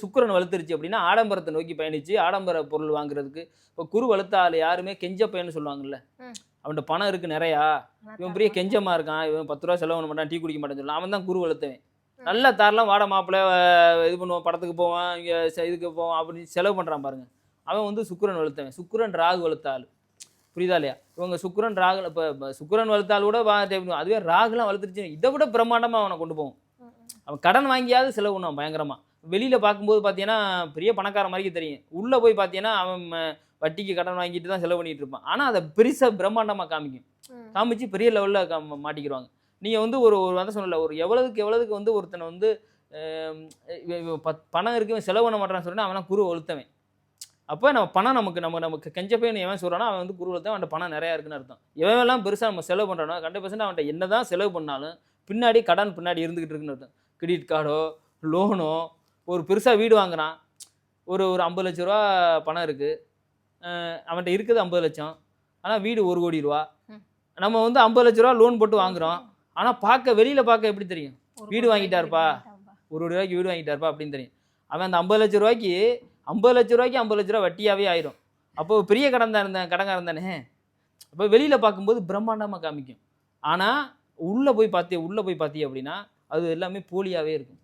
சுக்கிரன் வலுத்துருச்சு அப்படின்னா ஆடம்பரத்தை நோக்கி பயணிச்சு ஆடம்பர பொருள் வாங்குறதுக்கு. இப்போ குரு வலுத்த ஆள் யாருமே கெஞ்ச பையன்னு சொல்லுவாங்கல்ல. அவன்கிட்ட பணம் இருக்கு நிறையா, இவன் பெரிய கெஞ்சமா இருக்கான், இவன் 10 ரூபா செலவு பண்ண மாட்டான், டீ குடிக்க மாட்டேன்னு சொல்லலாம். அவன் தான் குரு வலுத்தவன். நல்ல தாரெல்லாம் வாட மாப்பிள்ளை இது பண்ணுவான், படத்துக்கு போவான், இங்கே இதுக்கு போவான் அப்படின்னு செலவு பண்ணுறான் பாருங்க. அவன் வந்து சுக்கிரன் வலுத்தவன். சுக்கிரன் ராகு வலுத்த ஆள். புரியுதா இல்லையா? இவங்க சுக்கிரன் ராகு இப்போ சுக்கிரன் வலுத்த ஆள் கூட அதுவே ராகுலாம் வலுத்துருச்சு இதை விட பிரம்மாண்டமாக அவனை கொண்டு போவோம். அவன் கடன் வாங்கியாவது செலவு பண்ணுவான் பயங்கரமாக. வெளியில் பார்க்கும்போது பார்த்தீங்கன்னா பெரிய பணக்கார மாதிரி தெரியும். உள்ளே போய் பார்த்தீங்கன்னா அவன் வட்டிக்கு கடன் வாங்கிட்டு தான் செலவு பண்ணிட்டு இருப்பான். ஆனால் அதை பெருசாக பிரம்மாண்டமாக காமிச்சு பெரிய லெவலில் மாட்டிக்கிடுவாங்க. நீங்கள் வந்து ஒரு வந்து சொன்னல ஒரு எவ்வளவுக்கு வந்து ஒருத்தனை வந்து பணம் இருக்கு செலவு பண்ண மாட்டான்னு சொன்னா அவனா குரு வலுத்தவன். அப்போ நம்ம பணம் நமக்கு கெஞ்சப்பேன்னு எவன் சொல்கிறானோ அவன் வந்து குரு வலுத்தவன். அவன்கிட்ட பணம் நிறையா இருக்குன்னு அர்த்தம். எவெல்லாம் பெருசாக நம்ம செலவு பண்ணுறானோ 100% அவன்கிட்ட என்ன தான் செலவு பண்ணாலும் பின்னாடி கடன் பின்னாடி இருந்துக்கிட்டு இருக்குன்னு அர்த்தம். கிரெடிட் கார்டோ லோனோ, ஒரு பெருசாக வீடு வாங்குறான், ஒரு 50 லட்ச ரூபா பணம் இருக்குது, அவன்கிட்ட இருக்குது 50 லட்சம், ஆனால் வீடு 1 கோடி ரூபா. நம்ம வந்து 50 லட்ச ரூபா லோன் போட்டு வாங்குகிறோம். ஆனால் வெளியில் பார்க்க எப்படி தெரியும்? வீடு வாங்கிட்டாருப்பா, 1 கோடி ரூபாய்க்கு வீடு வாங்கிட்டாருப்பா அப்படின்னு தெரியும். அவன் அந்த 50 லட்ச ரூபாய்க்கு 50 லட்ச ரூபா வட்டியாகவே ஆயிரும். அப்போ பெரிய கடங்காரன் தானே. அப்போ வெளியில் பார்க்கும்போது பிரம்மாண்டமாக காமிக்கும். ஆனால் உள்ளே போய் பார்த்தி அப்படின்னா அது எல்லாமே போலியாகவே இருக்கும்.